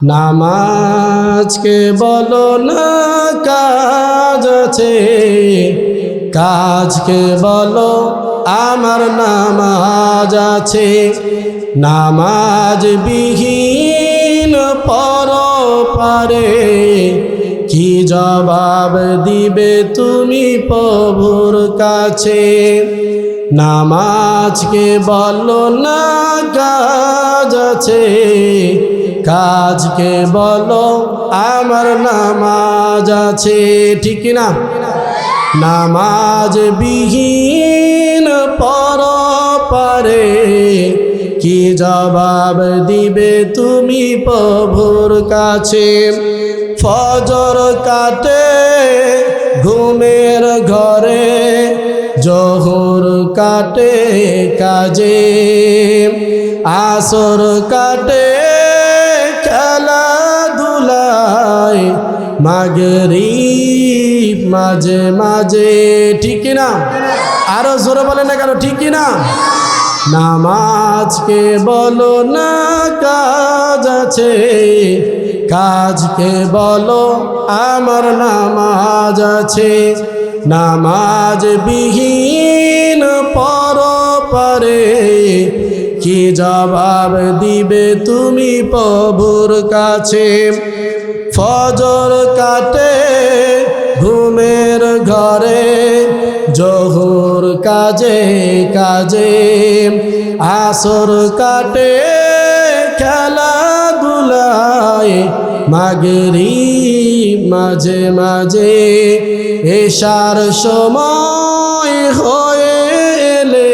নামাজকে বলো না কাজ আছে, কাজকে বলো আমার নামাজ আছে। নামাজ বিহীন পরপারে কি জবাব দিবে তুমি প্রভুর কাছে। নামাজকে বলো না কাজ আছে, কাজকে বলো আমার নামাজ আছে। ঠিক না? নামাজ বিহীন পরপারে কি জবাব দিবে তুমি প্রভুর কাছে। ফজর কাটে ঘুমের ঘরে, জোহর কাটে কাজে, আসর কাটে খেলাধুলায়, মাগরিব মাঝে মাঝে। ঠিক না? আরো জোরে বলে না কেন? ঠিক না? নামাজকে বলো না কাজ আছে, কাজকে বলো আমার নামাজ আছে। নামাজ বিহীন পরপারে কি জবাব দিবে তুমি প্রভুর কাছে। ফজর কাটে ঘুমের ঘরে, জোহর কাজে কাজে, আসর কাটে খেলাধুলায়, মাগরিব মাঝে মাঝে। এশার সময় হয়ে এলে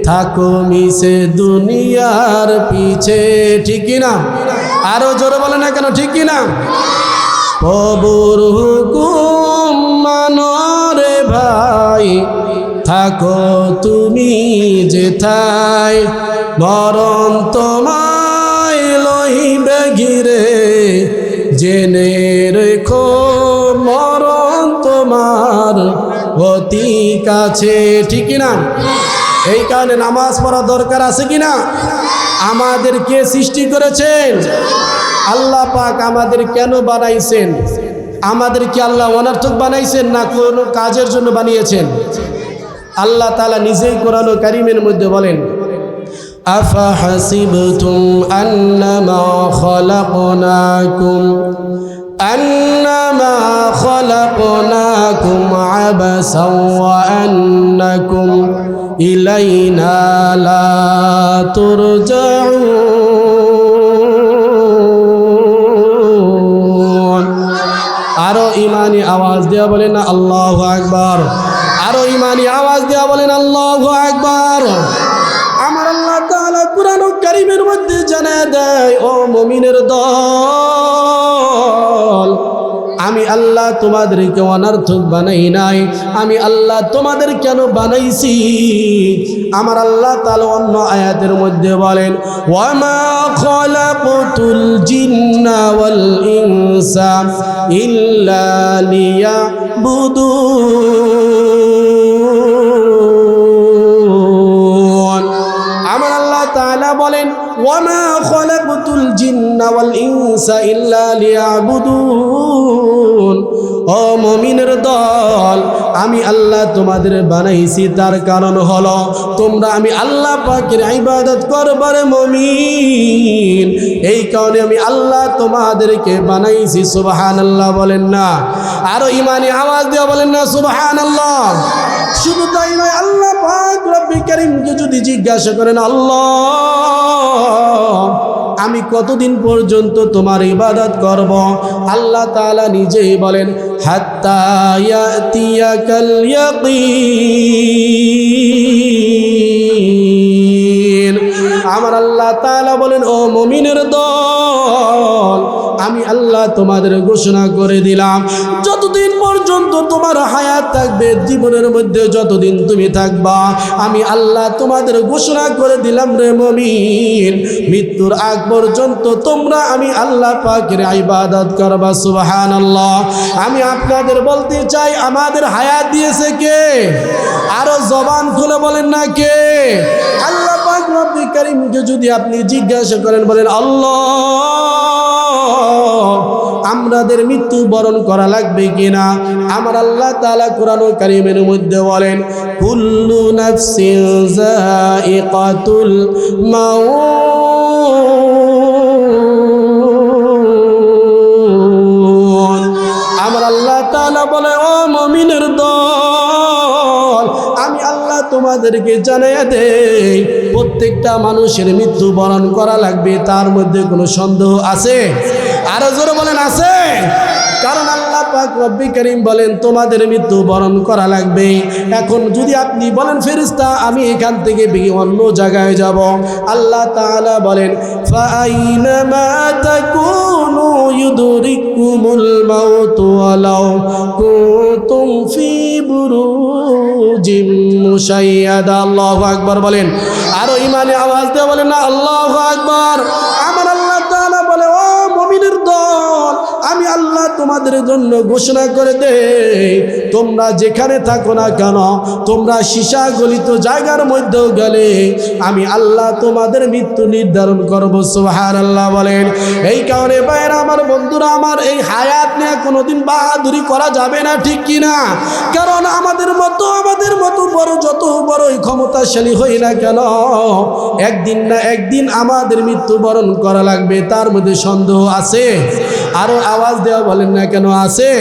থাকো মিশে দুনিয়ার পিছে। ঠিক না? আরো জোরে বলে না কেন? ঠিক না? প্রভুর হুকুম মানো রে ভাই, থাকো তুমি যেথায়, মরণ তোমায় লইবে ঘিরে, জেনে রেখো মরণ তোমার অতি কাছে। ঠিক না? এই কারণে নামাজ পড়া দরকার আছে কিনা? আমাদের কে সৃষ্টি করেছেন? আল্লাহ পাক আমাদের কেন বানাইছেন? আমাদের কি আল্লাহ অনর্থক বানাইছেন না কোনো কাজের জন্য বানিয়েছেন? আল্লাহ তাআলা নিজেই কোরআন কারীমের মধ্যে বলেন, আফা হাসিবতুম আন্নামা খালাকনাকুম আবাসাও ওয়া আন্নাকুম ইলাইনা লা তুরজাউন। আরো ইমানি আওয়াজ দেয়া বলেন না আল্লাহু আকবার। আরো ইমানি আওয়াজ দেয়া বলেন আল্লাহু আকবার। আমার আল্লাহ তাআলা কুরআন কারীমের মধ্যে জানায় দেয়, ও মুমিনের দল, আমি আল্লাহ তোমাদেরকে অনর্থক বানাই নাই। আমি আল্লাহ তোমাদের কেন বানাইছি? আমার আল্লাহ তাআলা অন্য আয়াতের মধ্যে বলেন, ওয়ামা খালাকতুল জিন্না ওয়াল ইনসা ইল্লা লিয়াবুদুন। আমার আল্লাহ তাআলা বলেন, ওয়ামা খালাকতুল জিন্না ওয়াল ইনসা ইল্লা লিয়াবুদুন। ও মুমিনের দল, আমি আল্লাহ তোমাদের বানাইছি তার কারণ হলো তোমরা আমি আল্লাহ পাকের ইবাদত করবার মুমিন। এই কারণে আমি আল্লাহ তোমাদেরকে বানাইছি। সুবহানাল্লাহ বলেন না? আরো ইমানি আওয়াজ দিয়ে বলেন না সুবহানাল্লাহ। শুধু তাই নয়, আল্লাহ পাক রব্বুল কারীমকে যদি জিজ্ঞাসা করেন, আল্লাহ আমি কতদিন পর্যন্ত তোমার ইবাদত করব? আল্লাহ তাআলা নিজেই বলেন, হাত্তা ইয়াতিয়াকাল ইয়াকিন। আমার আল্লাহ তাআলা বলেন, ও মুমিনের দল, আমি আল্লাহ তোমাদের ঘোষণা করে দিলাম, যতদিন পর্যন্ত তোমার হায়াত থাকবে, জীবনের মধ্যে যতদিন তুমি থাকবা, আমি আল্লাহ তোমাদের ঘোষণা করে দিলাম রে মুমিন, মৃত্যুর আগ পর্যন্ত তোমরা আমি আল্লাহ পাকের ইবাদত করবা। সুবহানাল্লাহ। আমি আপনাদের বলতে চাই, আমাদের হায়াত দিয়েছে কে? আরো জবান খুলে বলেন না কে? আল্লাহ পাক রব্বুল কারীমকে যদি আপনি জিজ্ঞাসা করেন, বলেন আল্লাহ। আমাদের মৃত্যু বরণ করা লাগবে কিনা? আমার আল্লাহ তাআলা কোরআনুল কারীমের মধ্যে বলেন, কুল্লু নাফসিন যায়িকাতুল মাউত। আমার আল্লাহ তাআলা বলে, ও মুমিনের দল, আমি আল্লাহ তোমাদেরকে জানাইয়া দেই, প্রত্যেকটা মানুষের মৃত্যু বরণ করা লাগবে। তার মধ্যে কোনো সন্দেহ আছে? আরো জোরে বলেন, আছে? কারণ আল্লাহ পাক রব্বি করিম বলেন তোমাদের মৃত্যু বরণ করা লাগবে। এখন যদি আপনি বলেন ফেরেশতা আমি এখান থেকে অন্য জায়গায় যাব, আল্লাহ তাআলা বলেন ফাআইনামা তাকুনু ইউদরিকুমুল মাউত ওয়ালাউ কুনতুম ফি বুরুজিম মুশাইয়াদা। আল্লাহু আকবার বলেন। আরো ইমানে আওয়াজ দিয়ে বলেন না আল্লাহু আকবার। আমার আল্লাহ তাআলা বলে, ও মুমিনের দল, আমি আল্লাহ তোমাদের জন্য ঘোষণা করে দেই, তোমরা যেখানে থাকো না কেন, তোমরা সীসা গলিত জায়গার মধ্যেও গেলে আমি আল্লাহ তোমাদের মৃত্যু নির্ধারণ করবো। সুবহানাল্লাহ বলেন। এই কারণে ভাইরা আমার, বন্ধুরা আমার, এই হায়াত নিয়ে কোনোদিন বাহাদুরি করা যাবে না, ঠিক কিনা? কারণ আমাদের মতো বড় যত বড়ই ক্ষমতাশালী হই না কেন, একদিন না একদিন আমাদের মৃত্যুবরণ করা লাগবে। তার মধ্যে সন্দেহ আছে? আরো আওয়াজ দেওয়া বলেন না কেন আছে?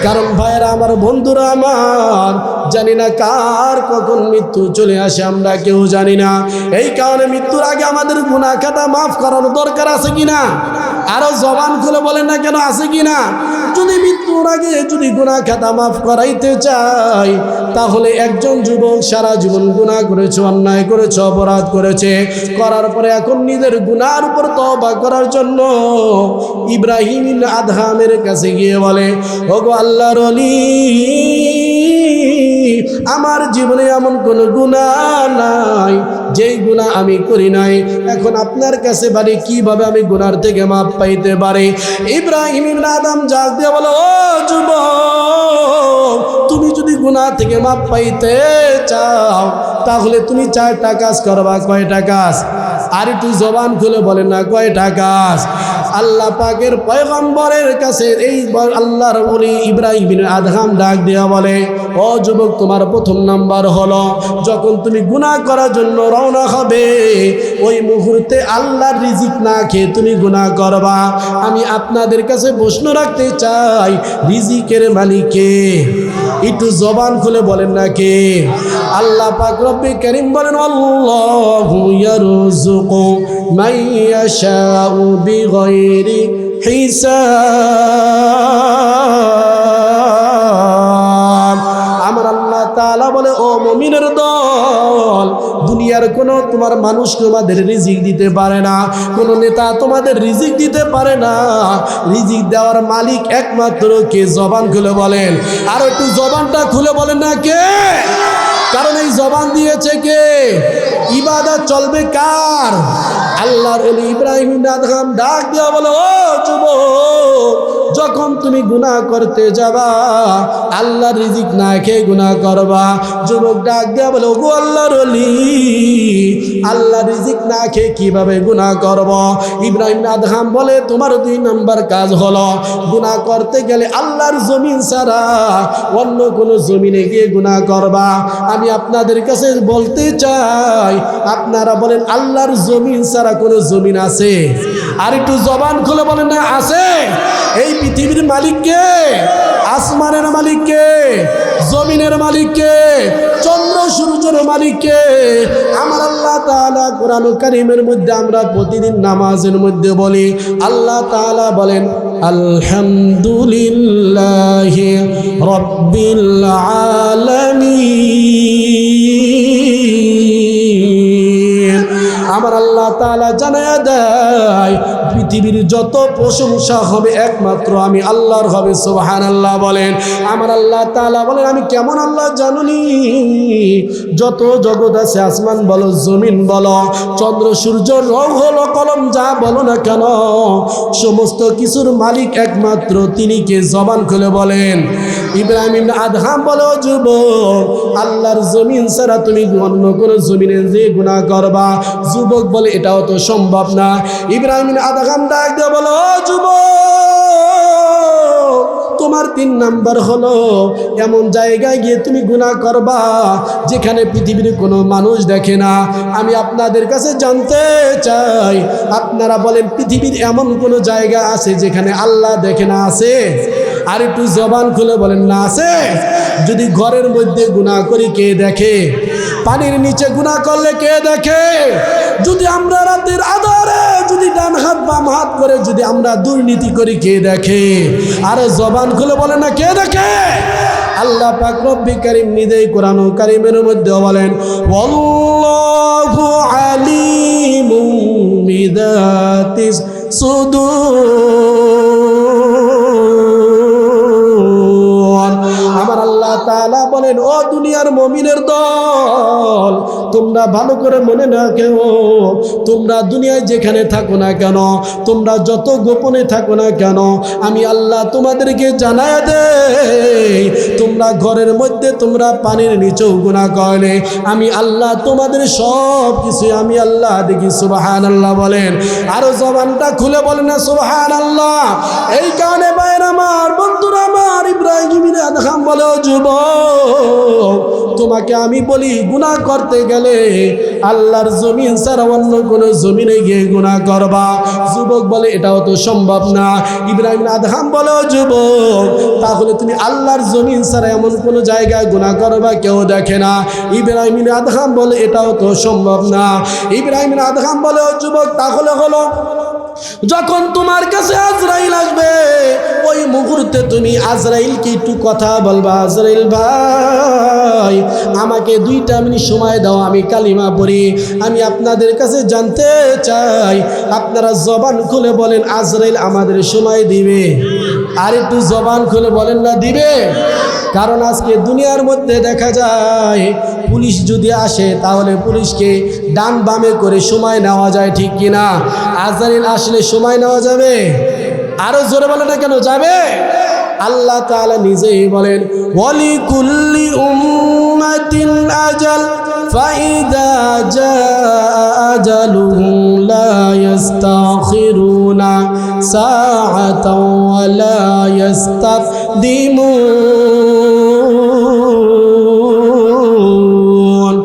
কারণ ভাইরা আমার, বন্ধুরা আমার, জানি না কার কখন মৃত্যু চলে আসে, আমরা কেউ জানি না। এই কারণে মৃত্যুর আগে আমাদের গুনাহ খাতা মাফ করানো দরকার আছে কিনা? আরো জবান খুলে বলেন না কেন, আছে কিনা? যদি মৃত্যুর আগে যদি গুনাহ খাতা মাফ করাইতে চাই, তাহলে একজন যুবক সারা জীবন গুনাহ করেছে, অন্যায় করেছে, অপরাধ করেছে, করার পরে এখন নিজের গুনার উপর তওবা করার জন্য ইব্রাহিম ইবনে আদহামের কাছে গিয়ে বলে, ওগো আল্লাহর ওলি, আমার জীবনে এমন কোনো গুনাহ নাই যেই গুনাহ আমি করি নাই, এখন আপনার কাছে বাড়ি কিভাবে আমি গুনার থেকে মাপ পাইতে পারি? ইব্রাহিম ইবনে আদম জাগ দিয়ে বলো, ও যুবক, তুমি যদি গুনাহ থেকে মাপ পাইতে চাও তাহলে তুমি 4টা কাজ করবা। কয়টা কাজ? আর একটু জবান খুলে বলেন না, কয়টা কাজ? আল্লাহ পাকের পয়গম্বরের কাছে এই আল্লাহর ওলি ইব্রাহিম বিন আদহাম ডাক দেওয়া বলে, ও যুবক, তোমার প্রথম নাম্বার হলো, যখন তুমি গুনাহ করার জন্য রওনা হবে, ওই মুহূর্তে আল্লাহর রিজিক না খেয়ে তুমি গুনাহ করবা। আমি আপনাদের কাছে প্রশ্ন রাখতে চাই, রিজিকের মালিক কে? একটু জবান খুলে বলেন না কে? আল্লাহ পাক রব্বি কারীম বলেন, আল্লাহু ইয়ারযুকু মান ইয়াশাউ বিগাইরি হিসাব। আমার আল্লাহ তাআলা বলে, ও মুমিনের দল, দুনিয়ার কোনো তোমার মানুষ তোমাদের রিজিক দিতে পারে না, কোনো নেতা তোমাদের রিজিক দিতে পারে না। রিজিক দেওয়ার মালিক একমাত্র কে? জবান খুলে বলেন। আর একটু জবানটা খুলে বলেন না কে? কারণ এই জবান দিয়েছে কে? ইবাদত চলবে কার? আল্লাহর ওলি ইব্রাহিম ইবনে আদহাম ডাক দিয়া বলে, ও যুবক, যখন তুমি গুনাহ করতে যাবা, আল্লাহর রিজিক না খেয়ে গুনাহ করবা। যুবক ডাক দিয়া বলে, ওগো আল্লাহর ওলি, আল্লাহর রিজিক না খেয়ে কিভাবে গুনাহ করব? ইব্রাহিম ইবনে আদহাম বলে, তোমার 2 নাম্বার কাজ হলো, গুনাহ করতে গেলে আল্লাহর জমিন ছাড়া অন্য কোনো জমিনে গিয়ে গুনাহ করবা। আমি আপনাদের কাছে বলতে চাই, আপনারা বলেন আল্লাহর জমিন ছাড়া কোনো জমিন আছে? আর একটু জবান খুলে বলেন না, আছে? এই পৃথিবীর মালিক কে? আসমানের মালিক কে? জমিনের মালিক কে? চন্দ্র সূর্যের মালিক কে? আমার আল্লাহ তাআলা কোরআনুল কারীমের মধ্যে আমরা প্রতিদিন নামাজের মধ্যে বলি, আল্লাহ তাআলা বলেন, আলহামদুলিল্লাহি রাব্বিল আলামিন। আমার আল্লাহ তাআলা জানায়া দেয়, পৃথিবীর যত প্রশংসা হবে একমাত্র আমি আল্লাহর হবে। সুবহানাল্লাহ বলেন। আমার আল্লাহ তাআলা বলেন, আমি কেমন আল্লাহ জানুনি? যত জগৎ আছে, আসমান বলো, জমিন বলো, চন্দ্র সূর্য, রং হলো কলম, যা বলো না কেন, সমস্ত কিছুর মালিক একমাত্র তিনি কে? জবান খুলে বলেন। ইব্রাহিম ইবনে আদহাম বলো, যুবক, আল্লাহর জমিন ছাড়া তুমি অন্য কোনো জমিনে যে গুনাহ করবা? যুবক বলে, এটাও তো সম্ভব না। ইব্রাহিম ইবনে আদহাম ডাক দিয়ে বলো, যুবক, তিন নাম্বার হলো এমন জায়গায় গিয়ে তুমি গুনাহ করবা যেখানে পৃথিবীর কোনো মানুষ দেখে না। আমি আপনাদের কাছে জানতে চাই, আপনারা বলেন পৃথিবীর এমন কোনো জায়গা আছে যেখানে আল্লাহ দেখে না? আছে? আর একটু জবান খুলে বলেন না আছে? যদি ঘরের মধ্যে গুনাহ করি কে দেখে? পানির নিচে গুনাহ করলে কে দেখে? যদি আমরা রাতের আধারে যদি ডান হাত বাম হাত করে যদি আমরা দুর্নীতি করি কে দেখে? আরে জবান খুলে বলেন না কে দেখে? আল্লাহ পাক রব্বি কারীম নিজেই কোরআন কারীমের মধ্যে বলেন, ওয়াল্লাহু আলিমুম বিযাতিস সুদূর। আমার আল্লাহ তাআলা বলেন, ও দুনিয়ার মুমিনের দল, তোমরা ভালো করে মনে রাখো, তোমরা দুনিয়ায় যেখানে থাকো না কেন, তোমরা যত গোপনে থাকো না কেন, আমি আল্লাহ তোমাদেরকে জানায় দেই, তোমরা ঘরের মধ্যে তোমরা পানির নিচেও গুনাহ করলে আমি আল্লাহ তোমাদের সব কিছু আমি আল্লাহ দেখি। সুবহানাল্লাহ বলেন, আরো জবানটা খুলে বলেন না সুবহানাল্লাহ। এই কারণে ভাইয়ের আমার, বন্ধুরা আমার, ইব্রাহিম আদহাম বলে, ও যুবক, তোমাকে আমি বলি গুনাহ করতে গেলে আল্লাহর জমিন ছাড়া অন্য কোনো জমিনে গিয়ে গুনাহ করবা। যুবক বলে, এটাও তো সম্ভব না। ইব্রাহিম আদহাম বলে, ও যুবক, তাহলে তুমি আল্লাহর জমিন ছাড়া এমন কোনো জায়গায় গুনাহ করবা কেউ দেখে না। ইব্রাহিম আদহাম বলে, এটাও তো সম্ভব না। ইব্রাহিম আদহাম বলে, ও যুবক, তাহলে হলো যখন তোমার কাছে আজরাইল আসবে ওই মুহূর্তে তুমি আজরাইলকে একটু কথা বলবা, আজরাইল ভাই আমাকে 2 মিনিট সময় দাও, আমি কালিমা পড়ি। আমি আপনাদের কাছে জানতে চাই, আপনারা জবান খুলে বলেন আজরাইল আমাদের সময় দিবে? আর একটু জবান খুলে বলেন না দিবে? কারণ আজকে দুনিয়ার মধ্যে দেখা যায় পুলিশ যদি আসে তাহলে পুলিশকে ডান বামে করে সময় নেওয়া যায়, ঠিক কিনা? আজরাইল আসলে সময় নেওয়া যাবে? আরো জোরে বলে না কেন যাবে? আল্লাহ তাআলা নিজেই বলেন, ওয়ালি কুল্লি উম্মাতিন আজাল ফাইদা জাআ আজালুহুম লা ইস্তাখিরুনা সাআতাও ওয়া লা ইস্তাকদিমুন।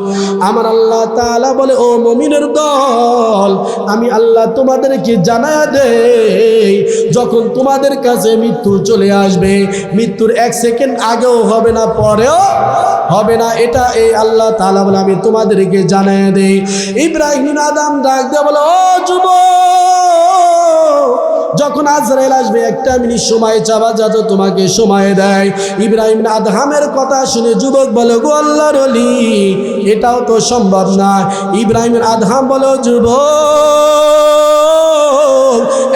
আমার আল্লাহ তাআলা বলে, ও মুমিনের দল, আমি আল্লাহ তোমাদেরকে জানায়া দেই, যখন তোমাদের কাছে মৃত্যু চলে আসবে, মৃত্যুর 1 সেকেন্ড আগেও হবে না, পরেও হবে না। এটা এই আল্লাহ তাআলা বলে আমি তোমাদেরকে জানায়া দেই। ইব্রাহিম আদম ডাক দিয়ে বলে, ও যুবক, যখন আজরাইল আসবে 1 মিনিট সময় চাবা যাতে তোমাকে সময় দেয়। ইব্রাহিম আদহামের কথা শুনে যুবক বলে, গো আল্লাহর ওলি, এটাও তো সম্ভব না। ইব্রাহিম আদহাম বলো, যুবক,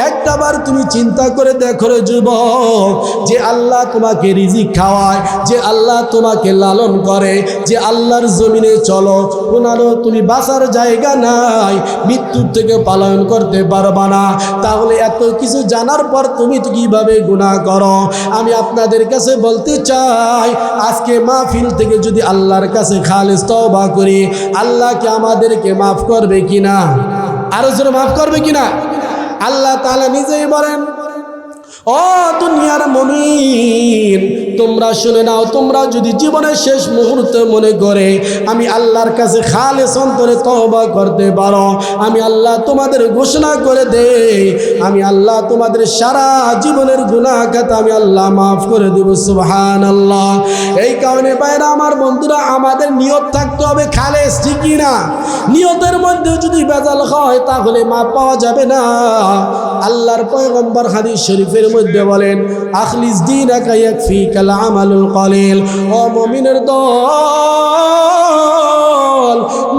একটাবার তুমি চিন্তা করে দেখো রে যুবক, যে আল্লাহ তোমাকে রিজিক খাওয়ায়, যে আল্লাহ তোমাকে লালন করে, যে আল্লাহর জমিনে চলো, কোনারও তুমি বাঁচার জায়গা নাই, মৃত্যুর থেকে পালন করতে পারবা না, তাহলে এত কিছু জানার পর তুমি তো কিভাবে গুনাহ করো? আমি আপনাদের কাছে বলতে চাই, আজকে মাহফিল থেকে যদি আল্লাহর কাছে খালিস তওবা করি, আল্লাহ কি আমাদেরকে মাফ করবে কিনা? আরো জোরে মাফ করবে কিনা? আল্লাহ তাআলা নিজেই বলেন, ও দুনিয়ার মুমিন, তোমরা শুনে নাও, তোমরা যদি জীবনের শেষ মুহূর্তে মনে করে আমি আল্লাহর কাছে খালেস অন্তরে তওবা করতে পারো, আমি আল্লাহ তোমাদের ঘোষণা করে দেই, আমি আল্লাহ তোমাদের সারা জীবনের গুনাহ খাতা আমি আল্লাহ মাফ করে দেব। সুবহানাল্লাহ। এই কারণে ভাইরা আমার, বন্ধুরা, আমাদের নিয়ত থাকতে হবে খালেস, ঠিক না? নিয়তের মধ্যে যদি ভেজাল হয় তাহলে মাফ পাওয়া যাবে না। আল্লাহর পয়গম্বর হাদিস শরীফের মধ্যে বলেন, আখলিস দীনাকা ইয়াকফিকাল আমালুল কলিল। ও মুমিনের দল,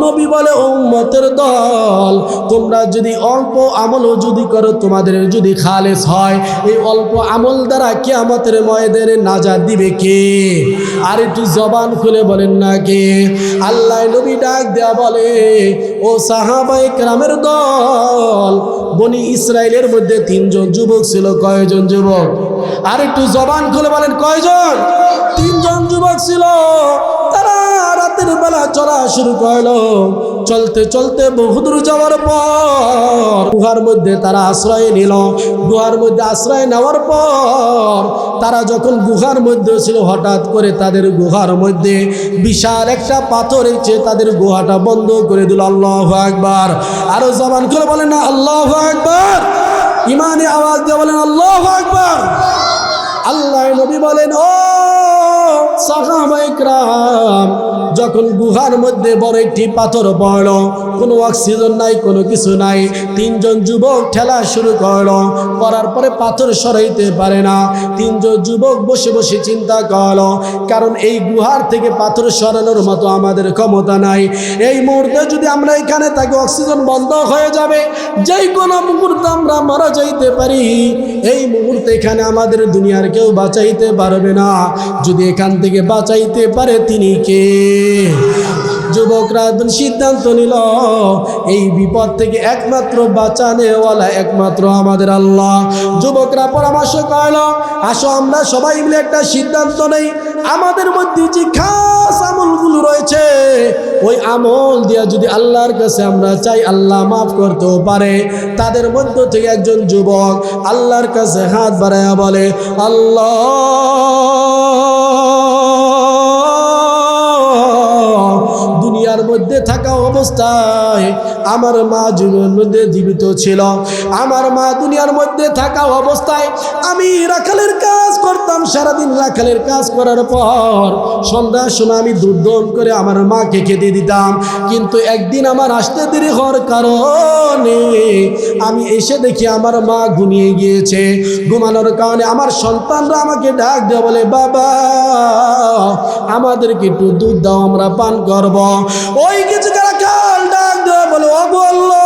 নবী বলে, উম্মতের দল, তোমরা যদি অল্প আমলও যদি করো, তোমাদের যদি খালেস হয়, এই অল্প আমল দ্বারা কিয়ামতের ময়দানে নাজাত দিবে কে? আর একটু জবান খুলে বলেন না কে? আল্লাহ নবী ডাক দেয়া বলে, ও সাহাবায়ে কেরামের দল, বনি ইসরাইলের মধ্যে 3 জন যুবক ছিল। কয়জন যুবক? আর একটু জবান খুলে বলেন কয়জন? 3 জন যুবক ছিল। তারা রাতের বেলা চলা শুরু করলো, চলতে চলতে বহুদূর যাওয়ার পর গুহার মধ্যে তারা আশ্রয় নিল। গুহার মধ্যে আশ্রয় নেওয়ার পর তারা যখন গুহার মধ্যে ছিল, হঠাৎ করে তাদের গুহার মধ্যে বিশাল একটা পাথর এসে তাদের গুহাটা বন্ধ করে দিল। আল্লাহু আকবার। আরো জবান করে বলেন না আল্লাহু আকবার। ইমানে আওয়াজ দিয়ে বলেন আল্লাহু আকবার। আল্লাহ নবী বলেন, ও সাহাবায়ে কেরাম, যখন গুহার মধ্যে বড় একটি পাথর পড়ল, কোনো অক্সিজেন নাই, কোনো কিছু নাই, তিনজন যুবক ঠেলা শুরু করলো। করার পরে পাথর সরাইতে পারে না। তিনজন যুবক বসে বসে চিন্তা করলো, কারণ এই গুহার থেকে পাথর সরানোর মতো আমাদের ক্ষমতা নাই। এই মুহূর্তে যদি আমরা এখানে থাকি, অক্সিজেন বন্ধ হয়ে যাবে, যেই কোনো মুহূর্তে আমরা মারা যাইতে পারি। এই মুহূর্তে এখানে আমাদের দুনিয়ার কেউ বাঁচাইতে পারবে না। যদি এখান থেকে বাঁচাইতে পারে তিনি কে? যুবকরা সিদ্ধান্ত নিল, এই বিপদ থেকে একমাত্র বাঁচানেওয়ালা একমাত্র আমাদের আল্লাহ। যুবকরা পরামর্শ করল, আসো আমরা সবাই মিলে একটা সিদ্ধান্ত নেই, আমাদের মধ্যে যে খাস আমলগুলো রয়েছে, ওই আমল দিয়া যদি আল্লাহর কাছে আমরা চাই, আল্লাহ মাফ করতেও পারে। তাদের মধ্য থেকে একজন যুবক আল্লাহর কাছে হাত বাড়ায়া বলে, আল্লাহ, দুনিয়ার মধ্যে থাকা অবস্থায় আমার মা জীবনের মধ্যে জীবিত ছিল। আমার মা দুনিয়ার মধ্যে থাকা অবস্থায় আমি রাখালের কাজ করতাম। সারাদিন রাখালের কাজ করার পর সন্ধ্যার সময় আমি দুধ দহন করে আমার মাকে খেতে দিতাম। কিন্তু একদিন আমার আসতে দেরি হওয়ার কারণে আমি এসে দেখি আমার মা ঘুমিয়ে গিয়েছে। ঘুমানোর কারণে আমার সন্তানরা আমাকে ডাক দেয়, বলে, বাবা, আমাদেরকে একটু দুধ দাও, আমরা পান করব। ওই কিছু রাখাল ডাক দেয়, বলে, ও আল্লাহ,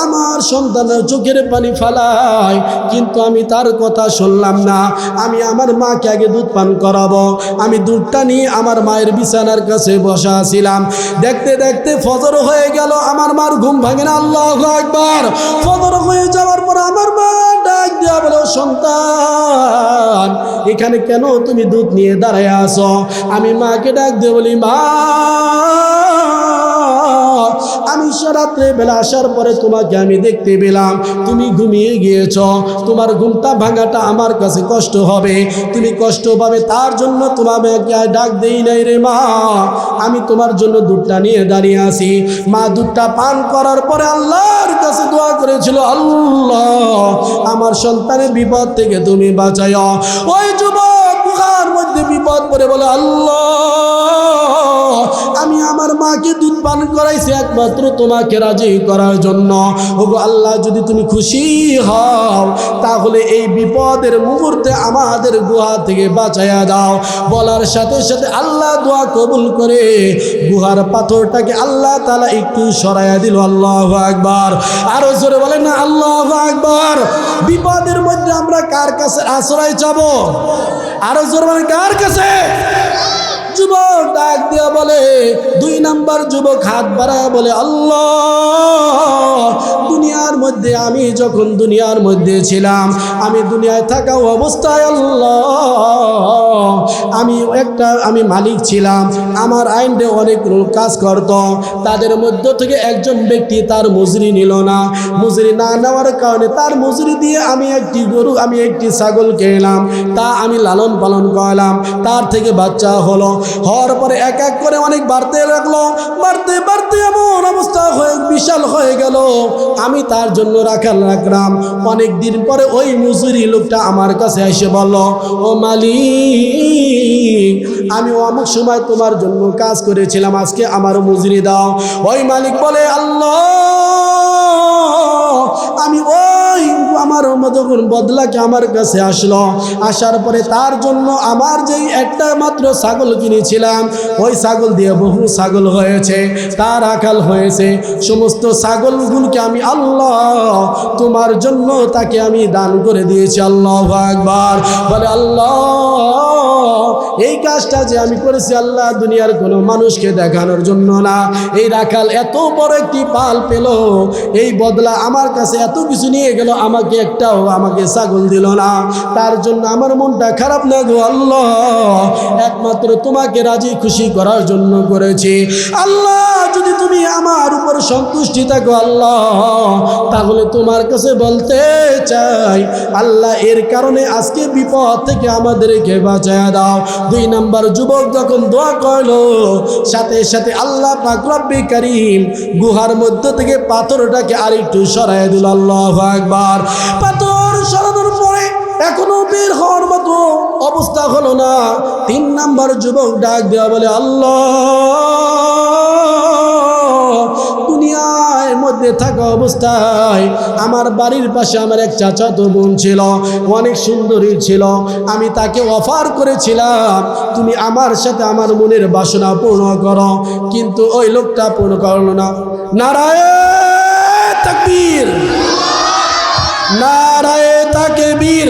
আমার সন্তানের চোখের পানি ফালায়, কিন্তু আমি তার কথা শুনলাম না। আমি আমার মাকে আগে দুধ পান করাবো। আমি দুধটা নিয়ে আমার মায়ের বিছানার কাছে বসা ছিলাম। দেখতে দেখতে ফজর হয়ে গেল, আমার মার ঘুম ভাঙে না। আল্লাহু আকবার। ফজর হয়ে যাওয়ার পর আমার মা ডাক দিয়া বলে, সন্তান, এখানে কেন তুমি দুধ নিয়ে দাঁড়ায় আসো? আমি মাকে ডাক দিয়ে বলি, মা, আমি রাত্রে বেলা আসার পরে তোমাকে আমি দেখতে পেলাম তুমি ঘুমিয়ে গিয়েছ। তোমার ঘুমটা ভাঙাটা আমার কাছে কষ্ট হবে, তুমি কষ্ট পাবে, তার জন্য তোমাকে ডাক দেই নাই রে মা। আমি তোমার জন্য দুধটা নিয়ে দাঁড়িয়ে আছি। মা দুধটা পান করার পরে আল্লাহর কাছে দোয়া করেছিল, আল্লাহ, আমার সন্তানের বিপদ থেকে তুমি বাঁচাও। ওই যুবক গুহার মধ্যে বিপদ পড়ে বলে, আল্লাহ, আমি আমার মাকে দুধ পান করাইছি একমাত্র তোমাকে রাজি করার জন্য। ওগো আল্লাহ, যদি তুমি খুশি হও তাহলে এই বিপদের মুহূর্তে আমাদের গুহা থেকে বাঁচাইয়া দাও। বলার সাথে সাথে আল্লাহ দোয়া কবুল করে গুহার পাথরটাকে আল্লাহ তাআলা একটু সরাইয়া দিল। আল্লাহু আকবার। আরো জোরে বলেন না আল্লাহু আকবার। বিপদের মধ্যে আমরা কার কাছে আশ্রয় চাব? আরো জোরে বলেন, কার কাছে? যুবক ডাক দিয়া বলে, 2 নাম্বার যুবক হাত বাড়ায় বলে, আল্লাহ, দুনিয়ার মধ্যে আমি যখন দুনিয়ার মধ্যে ছিলাম, আমি দুনিয়ায় থাকা অবস্থায় আল্লাহ, আমি মালিক ছিলাম। আমার আইনে অনেক কাজ করত। তাদের মধ্য থেকে একজন ব্যক্তি তার মজুরি নিল না। মজুরি না নেওয়ার কারণে তার মজুরি দিয়ে আমি একটি গরু, আমি একটি ছাগল কিনলাম, তা আমি লালন পালন করলাম। তার থেকে বাচ্চা হলো, হওয়ার পরে এক এক করে অনেক বাড়তে লাগলো। বাড়তে বাড়তে এমন অবস্থা হয়ে বিশাল হয়ে গেল। আমি তার জন্য রাখলাম। অনেক দিন পরে ওই মজুরি লোকটা আমার কাছে এসে বলল, ও মালিক, আমি অমুক সময় তোমার জন্য কাজ করেছিলাম, আজকে আমার মজুরি দাও। ওই মালিক বলে, আল্লাহ, আমি ওই আমার যখন বদলাকে আমার কাছে আসলো, আসার পরে তার জন্য আমার যেই একটা মাত্র ছাগল কিনেছিলাম, ওই ছাগল দিয়ে বহু ছাগল হয়েছে, তার আকাল হয়েছে। সমস্ত ছাগলগুলোকে আমি আল্লাহ তোমার জন্য তাকে আমি দান করে দিয়েছি। আল্লাহু আকবার। বলে, আল্লাহ, এই কাজটা যে আমি করেছি আল্লাহ দুনিয়ার কোনো মানুষকে দেখানোর জন্য না। এই রাখাল এত বড় একটি পাল পেল, এই বদলা আমার কাছে এত কিছু নিয়ে গেল, আমাকে একটাও আমাকে ছাগল দিল না, তার জন্য আমার মনটা খারাপ না গো আল্লাহ, একমাত্র তোমাকে রাজি খুশি করার জন্য করেছি। আল্লাহ যদি তুমি আমার উপর সন্তুষ্টি থাকো আল্লাহ, তাহলে তোমার কাছে বলতে চাই আল্লাহ, এর কারণে আজকে বিপদ থেকে আমাদেরকে বাঁচায় দাও। 2 নাম্বার যুবক যখন দোয়া করলো, সাথে সাথে আল্লাহ পাক রব্বে কারীম গুহার মধ্য থেকে পাথরটাকে আরেকটু সরায় দিল। আল্লাহু আকবার। পাথর সরানোর পরে এখনো বের হওয়ার মতো অবস্থা হলো না। 3 নাম্বার যুবক ডাক দেওয়া বলে, আল্লাহ, দুনিয়ার মধ্যে থাকা অবস্থায় আমার বাড়ির পাশে আমার এক চাচাতো বোন ছিল, অনেক সুন্দরী ছিল, আমি তাকে অফার করেছিলাম তুমি আমার সাথে আমার মনের বাসনা পূর্ণ করো, কিন্তু ওই লোকটা পূর্ণ করলো না। নারায়ে তাকবীর, নারায়ে তাকবীর।